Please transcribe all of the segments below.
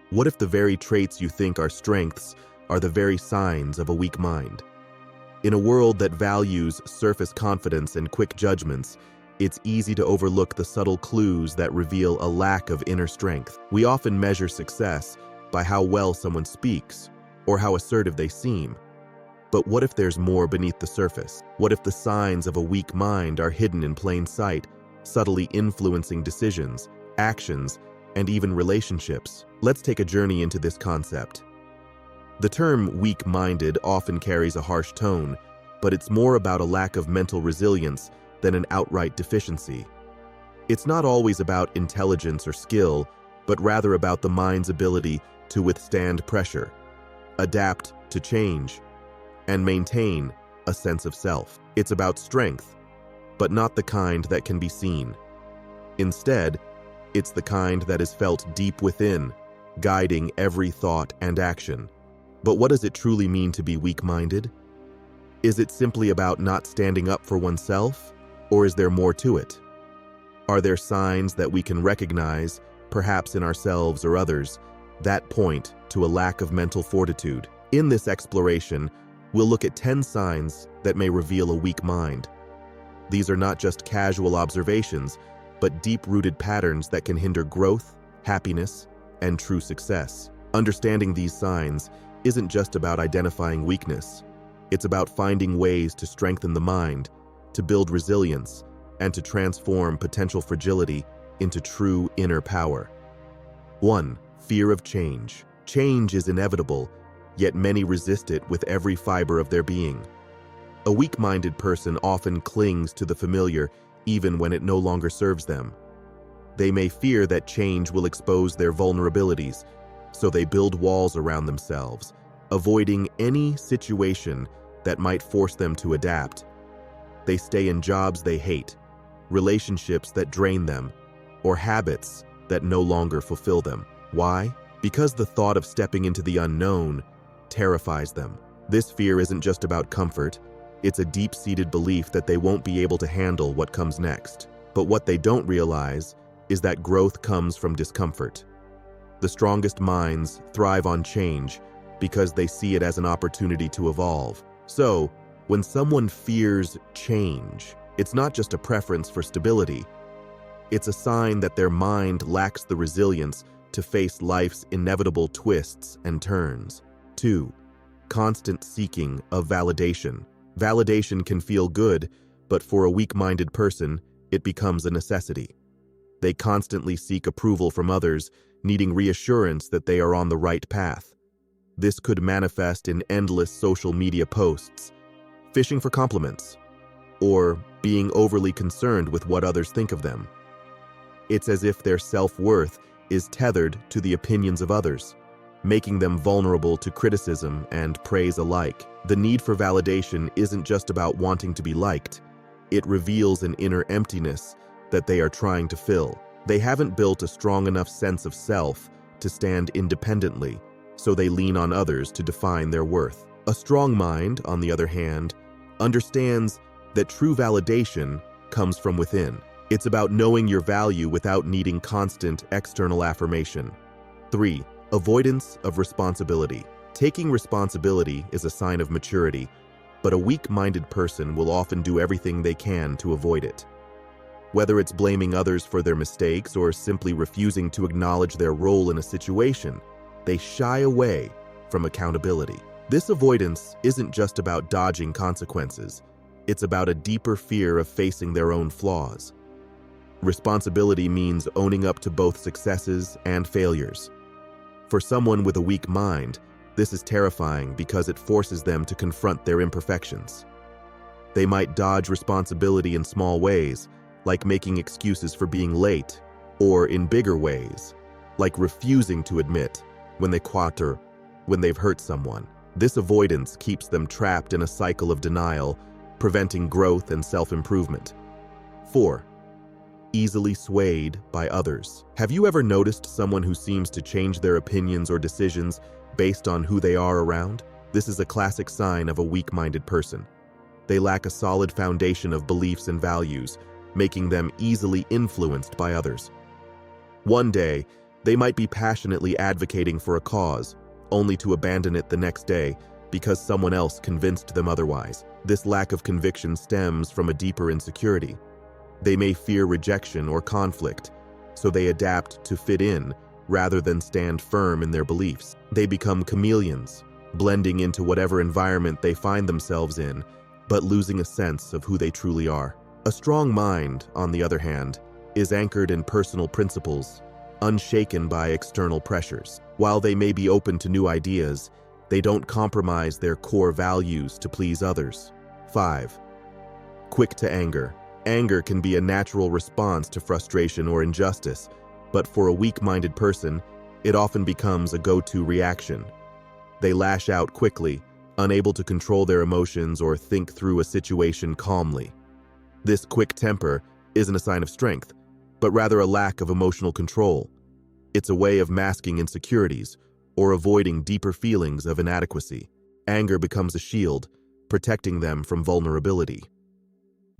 What if the very traits you think are strengths are the very signs of a weak mind? In a world that values surface confidence and quick judgments, it's easy to overlook the subtle clues that reveal a lack of inner strength. We often measure success by how well someone speaks or how assertive they seem. But what if there's more beneath the surface? What if the signs of a weak mind are hidden in plain sight, subtly influencing decisions, actions, and even relationships? Let's take a journey into this concept. The term weak-minded often carries a harsh tone, but it's more about a lack of mental resilience than an outright deficiency. It's not always about intelligence or skill, but rather about the mind's ability to withstand pressure, adapt to change, and maintain a sense of self. It's about strength, but not the kind that can be seen. Instead, it's the kind that is felt deep within, guiding every thought and action. But what does it truly mean to be weak-minded? Is it simply about not standing up for oneself, or is there more to it? Are there signs that we can recognize, perhaps in ourselves or others, that point to a lack of mental fortitude? In this exploration, we'll look at 10 signs that may reveal a weak mind. These are not just casual observations, but deep-rooted patterns that can hinder growth, happiness, and true success. Understanding these signs isn't just about identifying weakness. It's about finding ways to strengthen the mind, to build resilience, and to transform potential fragility into true inner power. 1. Fear of change. Change is inevitable, yet many resist it with every fiber of their being. A weak-minded person often clings to the familiar even when it no longer serves them. They may fear that change will expose their vulnerabilities, so they build walls around themselves, avoiding any situation that might force them to adapt. They stay in jobs they hate, relationships that drain them, or habits that no longer fulfill them. Why? Because the thought of stepping into the unknown terrifies them. This fear isn't just about comfort, it's a deep-seated belief that they won't be able to handle what comes next. But what they don't realize is that growth comes from discomfort. The strongest minds thrive on change because they see it as an opportunity to evolve. So, when someone fears change, it's not just a preference for stability. It's a sign that their mind lacks the resilience to face life's inevitable twists and turns. 2. Constant seeking of validation. Validation can feel good, but for a weak-minded person, it becomes a necessity. They constantly seek approval from others, needing reassurance that they are on the right path. This could manifest in endless social media posts, fishing for compliments, or being overly concerned with what others think of them. It's as if their self-worth is tethered to the opinions of others, making them vulnerable to criticism and praise alike. The need for validation isn't just about wanting to be liked. It reveals an inner emptiness that they are trying to fill. They haven't built a strong enough sense of self to stand independently, so they lean on others to define their worth. A strong mind, on the other hand, understands that true validation comes from within. It's about knowing your value without needing constant external affirmation. 3. Avoidance of responsibility. Taking responsibility is a sign of maturity, but a weak-minded person will often do everything they can to avoid it. Whether it's blaming others for their mistakes or simply refusing to acknowledge their role in a situation, they shy away from accountability. This avoidance isn't just about dodging consequences. It's about a deeper fear of facing their own flaws. Responsibility means owning up to both successes and failures. For someone with a weak mind, this is terrifying because it forces them to confront their imperfections. They might dodge responsibility in small ways, like making excuses for being late, or in bigger ways, like refusing to admit when they quater, when they've hurt someone. This avoidance keeps them trapped in a cycle of denial, preventing growth and self-improvement. 4. Easily swayed by others. Have you ever noticed someone who seems to change their opinions or decisions based on who they are around? This is a classic sign of a weak-minded person. They lack a solid foundation of beliefs and values, making them easily influenced by others. One day, They might be passionately advocating for a cause, only to abandon it the next day because someone else convinced them otherwise. This lack of conviction stems from a deeper insecurity. They may fear rejection or conflict, so they adapt to fit in rather than stand firm in their beliefs. They become chameleons, blending into whatever environment they find themselves in, but losing a sense of who they truly are. A strong mind, on the other hand, is anchored in personal principles, unshaken by external pressures. While they may be open to new ideas, they don't compromise their core values to please others. 5. Quick to anger. Anger can be a natural response to frustration or injustice, but for a weak-minded person, it often becomes a go-to reaction. They lash out quickly, unable to control their emotions or think through a situation calmly. This quick temper isn't a sign of strength, but rather a lack of emotional control. It's a way of masking insecurities or avoiding deeper feelings of inadequacy. Anger becomes a shield, protecting them from vulnerability.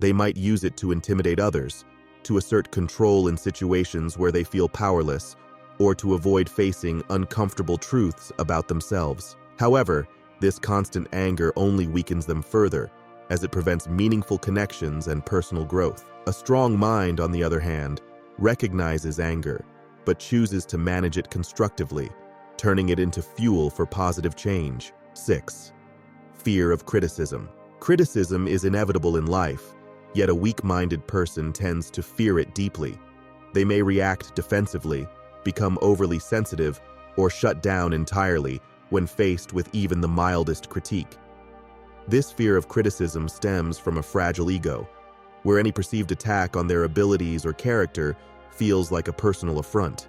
They might use it to intimidate others, to assert control in situations where they feel powerless, or to avoid facing uncomfortable truths about themselves. However, this constant anger only weakens them further, as it prevents meaningful connections and personal growth. A strong mind, on the other hand, recognizes anger, but chooses to manage it constructively, turning it into fuel for positive change. 6. Fear of criticism. Criticism is inevitable in life, yet a weak-minded person tends to fear it deeply. They may react defensively, become overly sensitive, or shut down entirely when faced with even the mildest critique. This fear of criticism stems from a fragile ego, where any perceived attack on their abilities or character feels like a personal affront.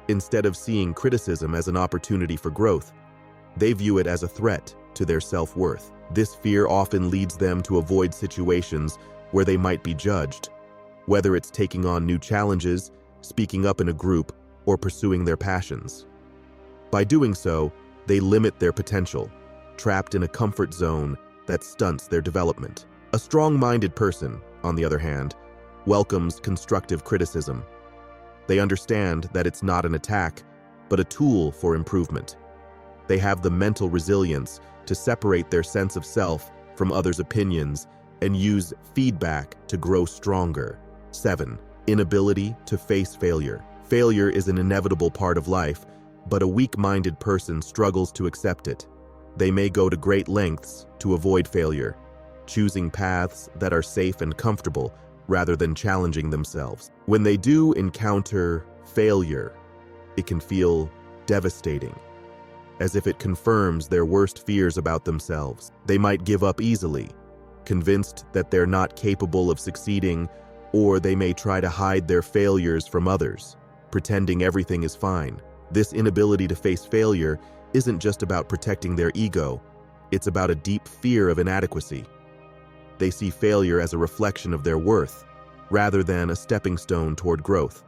Instead of seeing criticism as an opportunity for growth, they view it as a threat to their self-worth. This fear often leads them to avoid situations where they might be judged, whether it's taking on new challenges, speaking up in a group, or pursuing their passions. By doing so, they limit their potential, trapped in a comfort zone that stunts their development. A strong-minded person, on the other hand, welcomes constructive criticism. They understand that it's not an attack, but a tool for improvement. They have the mental resilience to separate their sense of self from others' opinions and use feedback to grow stronger. 7. Inability to face failure. Failure is an inevitable part of life, but a weak-minded person struggles to accept it. They may go to great lengths to avoid failure, choosing paths that are safe and comfortable rather than challenging themselves. When they do encounter failure, it can feel devastating, as if it confirms their worst fears about themselves. They might give up easily, convinced that they're not capable of succeeding, or they may try to hide their failures from others, pretending everything is fine. This inability to face failure isn't just about protecting their ego, it's about a deep fear of inadequacy. They see failure as a reflection of their worth, rather than a stepping stone toward growth.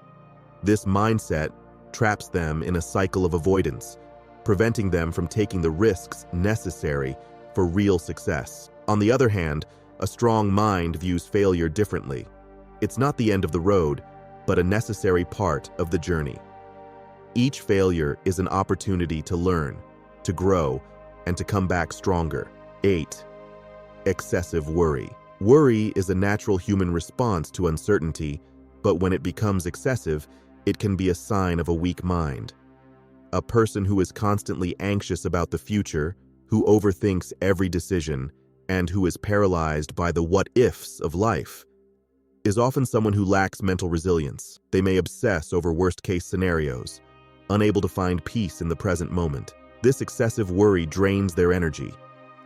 This mindset traps them in a cycle of avoidance, preventing them from taking the risks necessary for real success. On the other hand, a strong mind views failure differently. It's not the end of the road, but a necessary part of the journey. Each failure is an opportunity to learn, to grow, and to come back stronger. 8. Excessive worry. Worry is a natural human response to uncertainty, but when it becomes excessive, it can be a sign of a weak mind. A person who is constantly anxious about the future, who overthinks every decision, and who is paralyzed by the what-ifs of life, is often someone who lacks mental resilience. They may obsess over worst-case scenarios, unable to find peace in the present moment. This excessive worry drains their energy,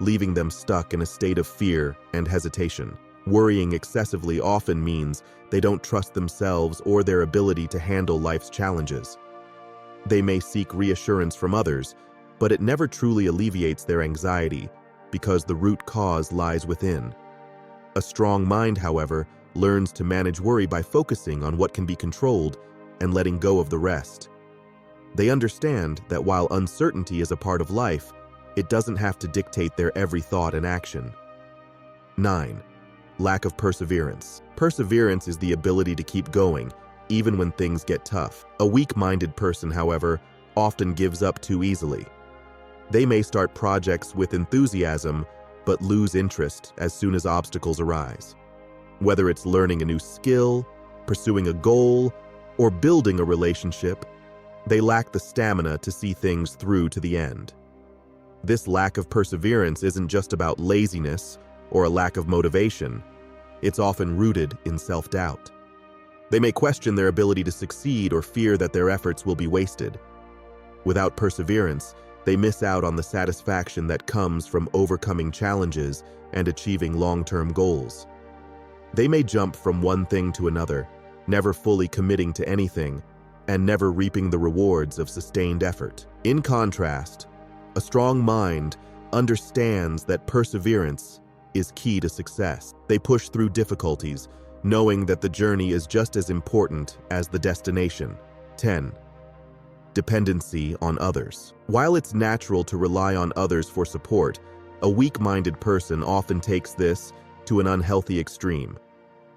leaving them stuck in a state of fear and hesitation. Worrying excessively often means they don't trust themselves or their ability to handle life's challenges. They may seek reassurance from others, but it never truly alleviates their anxiety because the root cause lies within. A strong mind, however, learns to manage worry by focusing on what can be controlled and letting go of the rest. They understand that while uncertainty is a part of life, it doesn't have to dictate their every thought and action. 9. Lack of perseverance. Perseverance is the ability to keep going, even when things get tough. A weak-minded person, however, often gives up too easily. They may start projects with enthusiasm, but lose interest as soon as obstacles arise. Whether it's learning a new skill, pursuing a goal, or building a relationship, they lack the stamina to see things through to the end. This lack of perseverance isn't just about laziness or a lack of motivation. It's often rooted in self-doubt. They may question their ability to succeed or fear that their efforts will be wasted. Without perseverance, they miss out on the satisfaction that comes from overcoming challenges and achieving long-term goals. They may jump from one thing to another, never fully committing to anything, and never reaping the rewards of sustained effort. In contrast, a strong mind understands that perseverance is key to success. They push through difficulties, knowing that the journey is just as important as the destination. 10. Dependency on others. While it's natural to rely on others for support, a weak-minded person often takes this to an unhealthy extreme.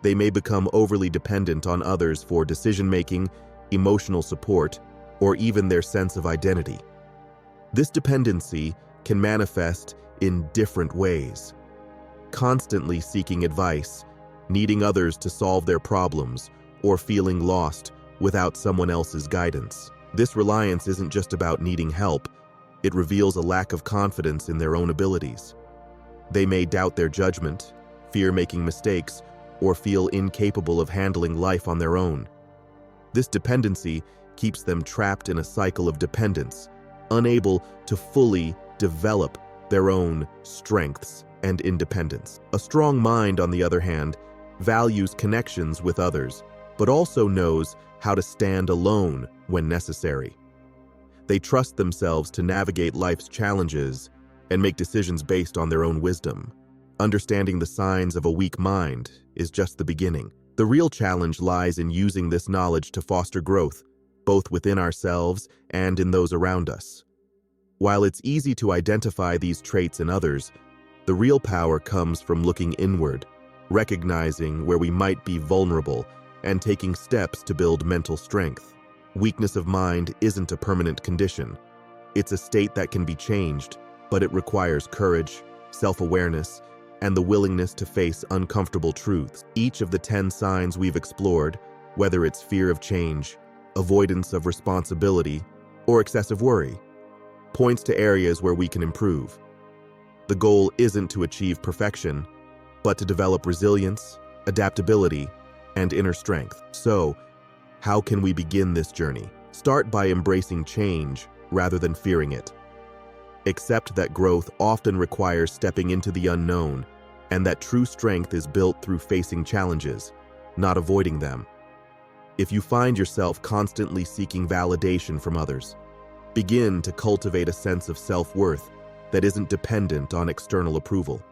They may become overly dependent on others for decision-making, emotional support, or even their sense of identity. This dependency can manifest in different ways. Constantly seeking advice, needing others to solve their problems, or feeling lost without someone else's guidance. This reliance isn't just about needing help, it reveals a lack of confidence in their own abilities. They may doubt their judgment, fear making mistakes, or feel incapable of handling life on their own. This dependency keeps them trapped in a cycle of dependence, unable to fully develop their own strengths and independence. A strong mind, on the other hand, values connections with others, but also knows how to stand alone when necessary. They trust themselves to navigate life's challenges and make decisions based on their own wisdom. Understanding the signs of a weak mind is just the beginning. The real challenge lies in using this knowledge to foster growth, both within ourselves and in those around us. While it's easy to identify these traits in others, the real power comes from looking inward, recognizing where we might be vulnerable, and taking steps to build mental strength. Weakness of mind isn't a permanent condition. It's a state that can be changed, but it requires courage, self-awareness, and the willingness to face uncomfortable truths. Each of the 10 signs we've explored, whether it's fear of change, avoidance of responsibility, or excessive worry, points to areas where we can improve. The goal isn't to achieve perfection, but to develop resilience, adaptability, and inner strength. So, how can we begin this journey? Start by embracing change rather than fearing it. Accept that growth often requires stepping into the unknown, and that true strength is built through facing challenges, not avoiding them. If you find yourself constantly seeking validation from others, begin to cultivate a sense of self-worth that isn't dependent on external approval.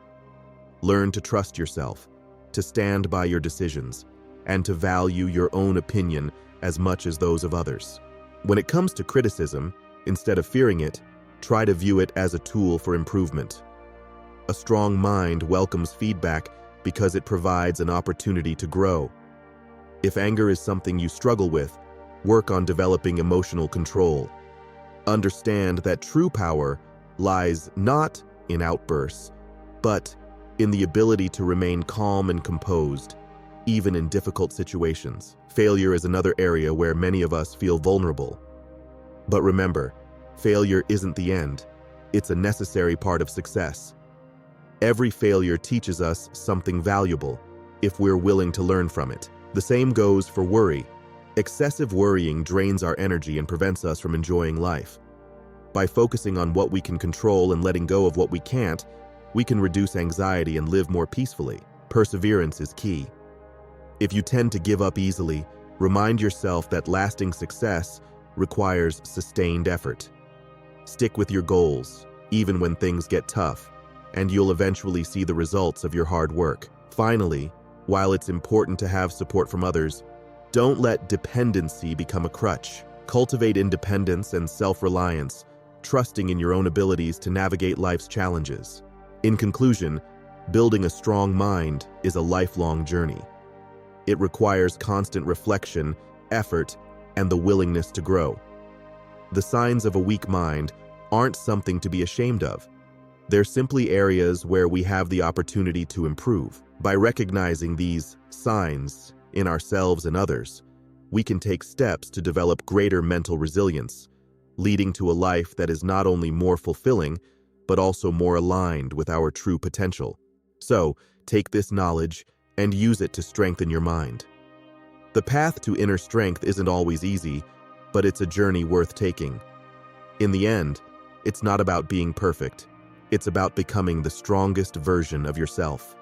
Learn to trust yourself, to stand by your decisions, and to value your own opinion as much as those of others. When it comes to criticism, instead of fearing it, try to view it as a tool for improvement. A strong mind welcomes feedback because it provides an opportunity to grow. If anger is something you struggle with, work on developing emotional control. Understand that true power lies not in outbursts, but in the ability to remain calm and composed, even in difficult situations. Failure is another area where many of us feel vulnerable. But remember, failure isn't the end. It's a necessary part of success. Every failure teaches us something valuable if we're willing to learn from it. The same goes for worry. Excessive worrying drains our energy and prevents us from enjoying life. By focusing on what we can control and letting go of what we can't, we can reduce anxiety and live more peacefully. Perseverance is key. If you tend to give up easily, remind yourself that lasting success requires sustained effort. Stick with your goals, even when things get tough, and you'll eventually see the results of your hard work. Finally, while it's important to have support from others, don't let dependency become a crutch. Cultivate independence and self-reliance, trusting in your own abilities to navigate life's challenges. In conclusion, building a strong mind is a lifelong journey. It requires constant reflection effort, and the willingness to grow. The signs of a weak mind aren't something to be ashamed of. They're simply areas where we have the opportunity to improve. By recognizing these signs in ourselves and others, we can take steps to develop greater mental resilience, leading to a life that is not only more fulfilling, but also more aligned with our true potential. So, take this knowledge and use it to strengthen your mind. The path to inner strength isn't always easy, but it's a journey worth taking. In the end, it's not about being perfect. It's about becoming the strongest version of yourself.